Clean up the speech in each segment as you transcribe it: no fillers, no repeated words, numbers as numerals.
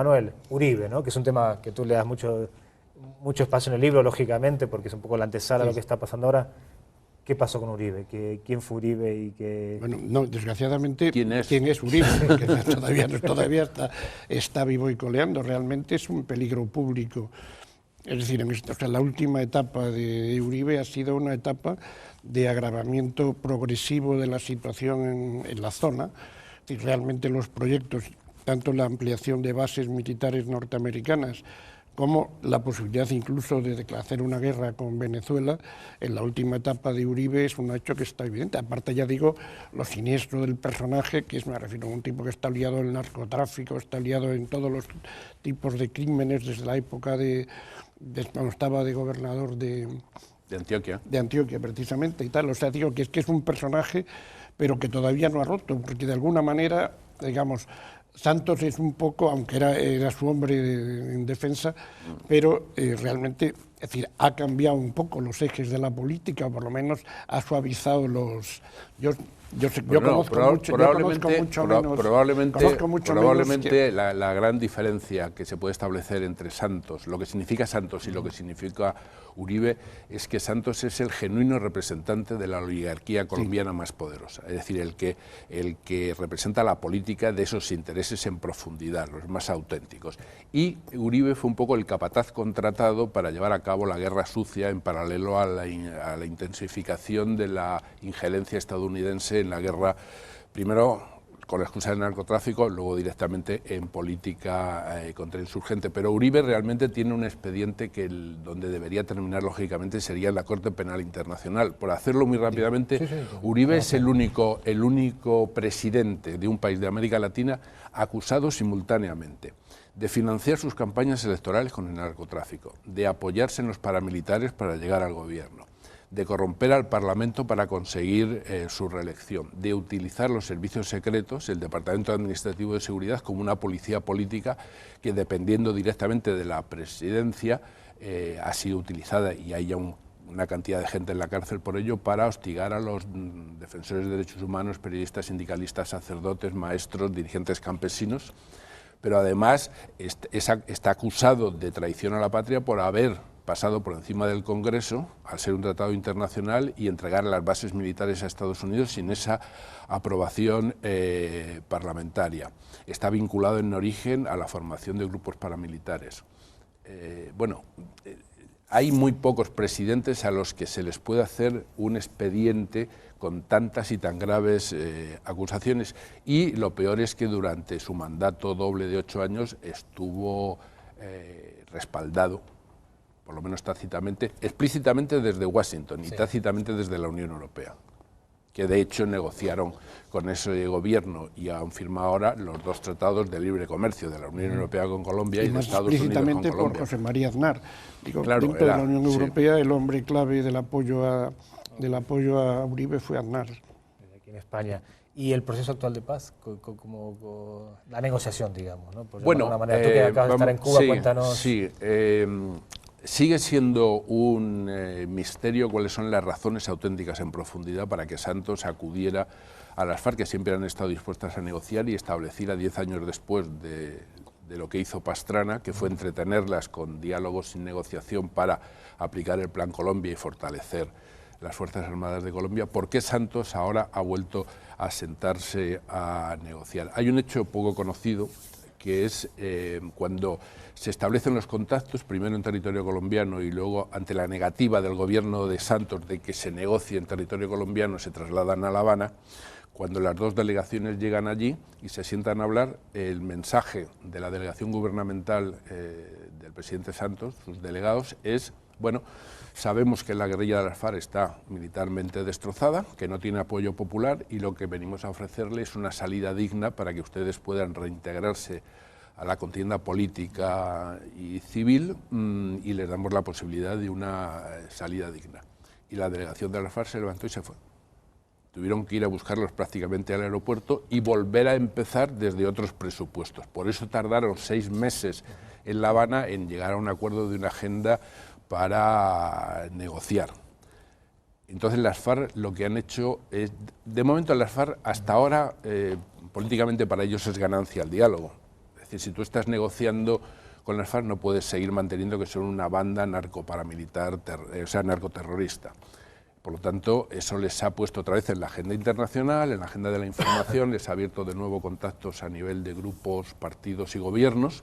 Manuel, Uribe, ¿no? Que es un tema que tú le das mucho espacio en el libro, lógicamente, porque es un poco la antesala de lo que está pasando ahora. ¿Qué pasó con Uribe? ¿Quién fue Uribe? Y que... Bueno, no, desgraciadamente, ¿quién es Uribe? Porque todavía está vivo y coleando. Realmente es un peligro público. Es decir, la última etapa de Uribe ha sido una etapa de agravamiento progresivo de la situación en la zona. Y realmente los proyectos, tanto la ampliación de bases militares norteamericanas como la posibilidad incluso de hacer una guerra con Venezuela, en la última etapa de Uribe es un hecho que está evidente. Aparte, ya digo, lo siniestro del personaje, que es, me refiero a un tipo que está liado en el narcotráfico, está liado en todos los tipos de crímenes desde la época cuando estaba de gobernador de Antioquia. De Antioquia, precisamente, y tal. O sea, digo que es un personaje, pero que todavía no ha roto, porque de alguna manera, digamos, Santos es un poco, aunque era su hombre en defensa, pero realmente, es decir, ha cambiado un poco los ejes de la política, o por lo menos ha suavizado los... Yo conozco Probablemente la gran diferencia que se puede establecer entre Santos, lo que significa Santos y lo que significa Uribe, es que Santos es el genuino representante de la oligarquía colombiana más poderosa, es decir, el que representa la política de esos intereses en profundidad, los más auténticos. Y Uribe fue un poco el capataz contratado para llevar a cabo la guerra sucia en paralelo a la intensificación de la injerencia estadounidense en la guerra, primero con la excusa del narcotráfico, luego directamente en política contrainsurgente. Pero Uribe realmente tiene un expediente que donde debería terminar, lógicamente, sería en la Corte Penal Internacional. Por hacerlo muy rápidamente, Uribe es el único presidente de un país de América Latina acusado simultáneamente de financiar sus campañas electorales con el narcotráfico, de apoyarse en los paramilitares para llegar al gobierno, de corromper al Parlamento para conseguir su reelección, de utilizar los servicios secretos, el Departamento Administrativo de Seguridad, como una policía política que, dependiendo directamente de la presidencia, ha sido utilizada, y hay ya una cantidad de gente en la cárcel por ello, para hostigar a los defensores de derechos humanos, periodistas, sindicalistas, sacerdotes, maestros, dirigentes campesinos. Pero además está acusado de traición a la patria por haber pasado por encima del Congreso, al ser un tratado internacional, y entregar las bases militares a Estados Unidos sin esa aprobación parlamentaria. Está vinculado en origen a la formación de grupos paramilitares. Hay muy pocos presidentes a los que se les puede hacer un expediente con tantas y tan graves acusaciones, y lo peor es que durante su mandato doble de 8 años estuvo respaldado, por lo menos tácitamente, explícitamente desde Washington y tácitamente desde la Unión Europea, que de hecho negociaron con ese gobierno y han firmado ahora los 2 tratados de libre comercio de la Unión Europea con Colombia y de Estados Unidos con Colombia. Explícitamente por José María Aznar. Claro, dentro de la Unión Europea, el hombre clave del apoyo a Uribe fue Aznar. Aquí en España. ¿Y el proceso actual de paz? Como la negociación, digamos, ¿no? Por bueno, de alguna manera, tú que acabas de estar en Cuba, cuéntanos. Sí, sigue siendo un misterio cuáles son las razones auténticas en profundidad para que Santos acudiera a las FARC, que siempre han estado dispuestas a negociar, y estableciera 10 años después de lo que hizo Pastrana, que fue entretenerlas con diálogos sin negociación para aplicar el Plan Colombia y fortalecer las Fuerzas Armadas de Colombia. ¿Por qué Santos ahora ha vuelto a sentarse a negociar? Hay un hecho poco conocido, que es cuando se establecen los contactos, primero en territorio colombiano y luego, ante la negativa del gobierno de Santos de que se negocie en territorio colombiano, se trasladan a La Habana. Cuando las 2 delegaciones llegan allí y se sientan a hablar, el mensaje de la delegación gubernamental del presidente Santos, sus delegados, es: bueno, sabemos que la guerrilla de las FARC está militarmente destrozada, que no tiene apoyo popular, y lo que venimos a ofrecerles es una salida digna para que ustedes puedan reintegrarse a la contienda política y civil, y les damos la posibilidad de una salida digna. Y la delegación de las FARC se levantó y se fue. Tuvieron que ir a buscarlos prácticamente al aeropuerto y volver a empezar desde otros presupuestos. Por eso tardaron 6 meses en La Habana en llegar a un acuerdo de una agenda para negociar. Entonces las FARC lo que han hecho es, de momento las FARC hasta ahora, políticamente para ellos es ganancia el diálogo. Es decir, si tú estás negociando con las FARC no puedes seguir manteniendo que son una banda narcoparamilitar, o sea, narcoterrorista. Por lo tanto, eso les ha puesto otra vez en la agenda internacional, en la agenda de la información, les ha abierto de nuevo contactos a nivel de grupos, partidos y gobiernos.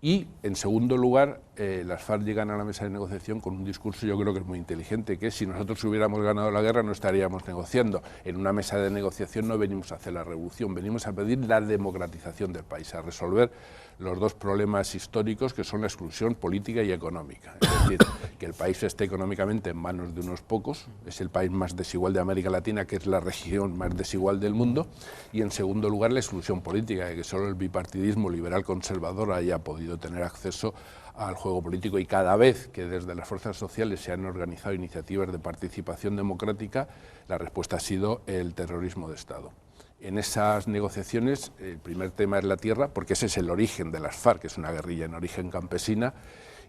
Y, en segundo lugar, las FARC llegan a la mesa de negociación con un discurso, yo creo que es muy inteligente, que es, si nosotros hubiéramos ganado la guerra no estaríamos negociando. En una mesa de negociación no venimos a hacer la revolución, venimos a pedir la democratización del país, a resolver los dos problemas históricos que son la exclusión política y económica. Es decir, que el país esté económicamente en manos de unos pocos, es el país más desigual de América Latina, que es la región más desigual del mundo, y en segundo lugar la exclusión política, de que solo el bipartidismo liberal conservador haya podido tener acceso al juego político, y cada vez que desde las fuerzas sociales se han organizado iniciativas de participación democrática, la respuesta ha sido el terrorismo de Estado. En esas negociaciones el primer tema es la tierra, porque ese es el origen de las FARC, que es una guerrilla en origen campesina,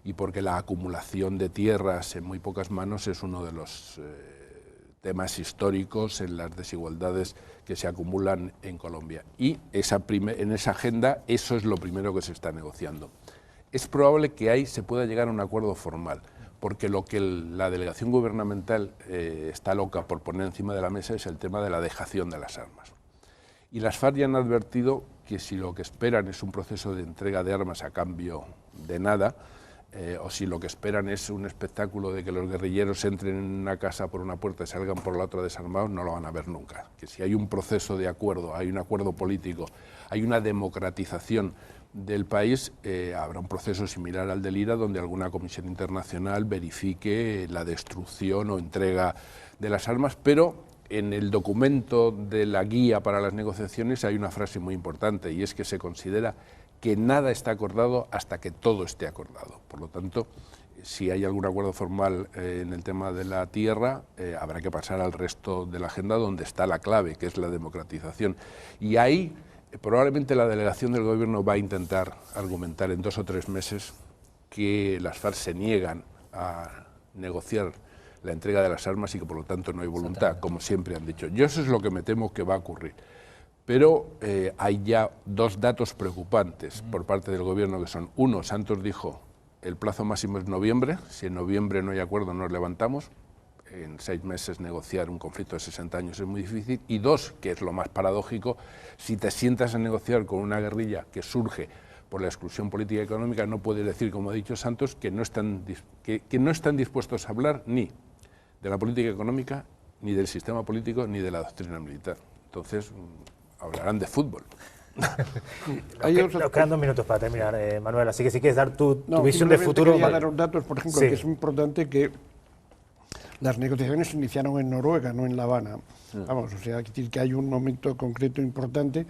y porque la acumulación de tierras en muy pocas manos es uno de los temas históricos en las desigualdades que se acumulan en Colombia. Y en esa agenda eso es lo primero que se está negociando. Es probable que ahí se pueda llegar a un acuerdo formal, porque lo que la delegación gubernamental está loca por poner encima de la mesa es el tema de la dejación de las armas. Y las FARC ya han advertido que si lo que esperan es un proceso de entrega de armas a cambio de nada, o si lo que esperan es un espectáculo de que los guerrilleros entren en una casa por una puerta y salgan por la otra desarmados, no lo van a ver nunca. Que si hay un proceso de acuerdo, hay un acuerdo político, hay una democratización del país, habrá un proceso similar al del IRA, donde alguna comisión internacional verifique la destrucción o entrega de las armas, pero en el documento de la guía para las negociaciones hay una frase muy importante, y es que se considera que nada está acordado hasta que todo esté acordado. Por lo tanto, si hay algún acuerdo formal en el tema de la tierra, habrá que pasar al resto de la agenda donde está la clave, que es la democratización. Y ahí probablemente la delegación del Gobierno va a intentar argumentar en 2 o 3 meses que las FARC se niegan a negociar la entrega de las armas y que por lo tanto no hay voluntad, como siempre han dicho. Yo eso es lo que me temo que va a ocurrir. Pero hay ya 2 datos preocupantes por parte del Gobierno, que son: uno, Santos dijo, el plazo máximo es noviembre, si en noviembre no hay acuerdo nos levantamos, en 6 meses negociar un conflicto de 60 años es muy difícil, y 2, que es lo más paradójico, si te sientas a negociar con una guerrilla que surge por la exclusión política y económica, no puedes decir, como ha dicho Santos, que no están dispuestos a hablar ni de la política económica, ni del sistema político, ni de la doctrina militar. Entonces, hablarán de fútbol. Nos quedan 2 minutos para terminar, Manuel, así que si quieres dar tu visión de futuro. Quería dar los datos, por ejemplo, que es importante que las negociaciones se iniciaron en Noruega, no en La Habana. Vamos, o sea, hay que decir que hay un momento concreto importante,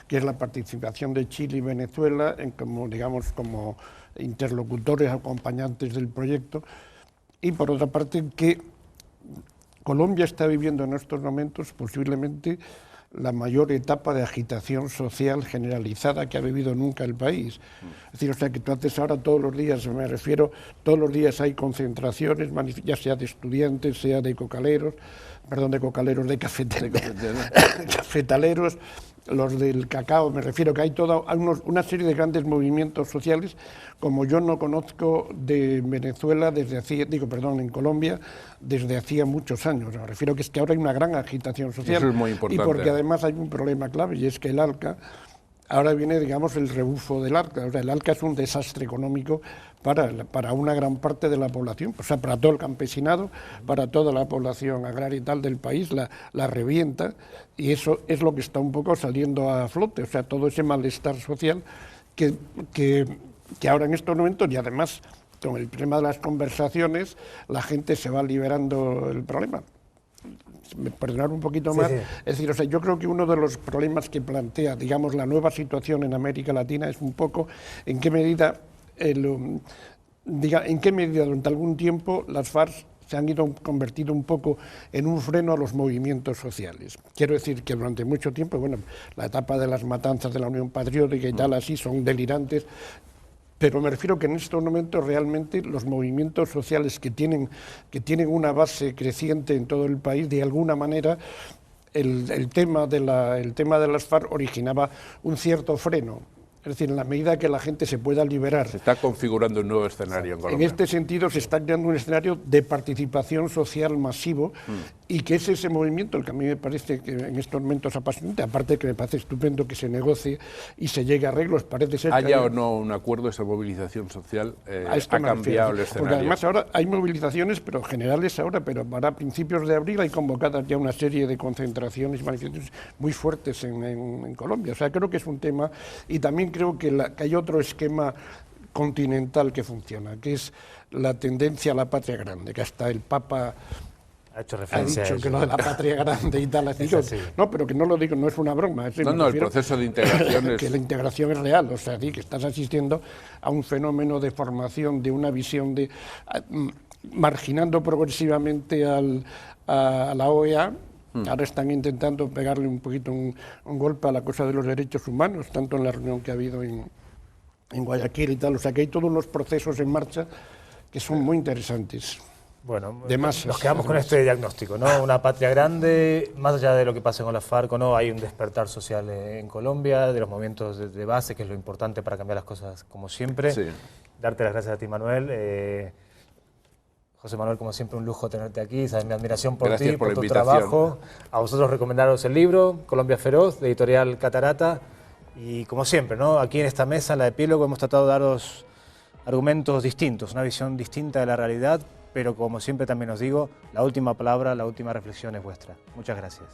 que es la participación de Chile y Venezuela como interlocutores, acompañantes del proyecto, y por otra parte que Colombia está viviendo en estos momentos posiblemente la mayor etapa de agitación social generalizada que ha vivido nunca el país. Es decir, o sea, que tú haces ahora todos los días, me refiero, todos los días hay concentraciones, ya sea de estudiantes, sea de cafetaleros, los del cacao, me refiero que hay una serie de grandes movimientos sociales como yo no conozco de Venezuela en Colombia desde hacía muchos años. Me refiero que es que ahora hay una gran agitación social. Eso es muy importante. Y porque además hay un problema clave, y es que el ALCA, ahora viene, digamos, el rebufo del ALCA. O sea, el ALCA es un desastre económico para una gran parte de la población, o sea, para todo el campesinado, para toda la población agraria y tal del país, la revienta, y eso es lo que está un poco saliendo a flote, o sea, todo ese malestar social que ahora en estos momentos, y además con el tema de las conversaciones, la gente se va liberando el problema. Perdonar un poquito más, sí. Es decir, o sea, yo creo que uno de los problemas que plantea, digamos, la nueva situación en América Latina es un poco en qué medida durante algún tiempo las FARC se han convertido un poco en un freno a los movimientos sociales. Quiero decir que durante mucho tiempo, bueno, la etapa de las matanzas de la Unión Patriótica y tal, así, son delirantes, pero me refiero que en estos momentos realmente los movimientos sociales que tienen una base creciente en todo el país, de alguna manera el tema de las FARC originaba un cierto freno. Es decir, en la medida que la gente se pueda liberar. Se está configurando un nuevo escenario en Colombia. En este sentido se está creando un escenario de participación social masivo y que es ese movimiento el que a mí me parece que en estos momentos apasionante, aparte que me parece estupendo que se negocie y se llegue a arreglos, parece ser haya o no un acuerdo, esa movilización social ha cambiado el escenario. Porque además ahora hay movilizaciones, pero generales ahora, pero para principios de abril hay convocadas ya una serie de concentraciones y manifestaciones muy fuertes en Colombia. O sea, creo que es un tema, y también creo que hay otro esquema continental que funciona, que es la tendencia a la patria grande, que hasta el Papa ha dicho que lo de la patria grande y tal, no, pero que no lo digo, no es una broma. No, el proceso de integración es... Que la integración es real, o sea, que estás asistiendo a un fenómeno de formación, de una visión de... marginando progresivamente a la OEA. Ahora están intentando pegarle un poquito un golpe a la cosa de los derechos humanos, tanto en la reunión que ha habido en Guayaquil y tal. O sea, que hay todos unos procesos en marcha que son muy interesantes. Bueno, nos quedamos con este diagnóstico, ¿no? Una patria grande, más allá de lo que pasa con la FARC o no, hay un despertar social en Colombia, de los movimientos de base, que es lo importante para cambiar las cosas como siempre. Sí. Darte las gracias a ti, Manuel. José Manuel, como siempre, un lujo tenerte aquí, sabes mi admiración por ti, por tu trabajo. A vosotros recomendaros el libro, Colombia Feroz, de Editorial Catarata. Y como siempre, ¿no? Aquí en esta mesa, en la Epílogo, hemos tratado de daros argumentos distintos, una visión distinta de la realidad, pero como siempre también os digo, la última palabra, la última reflexión es vuestra. Muchas gracias.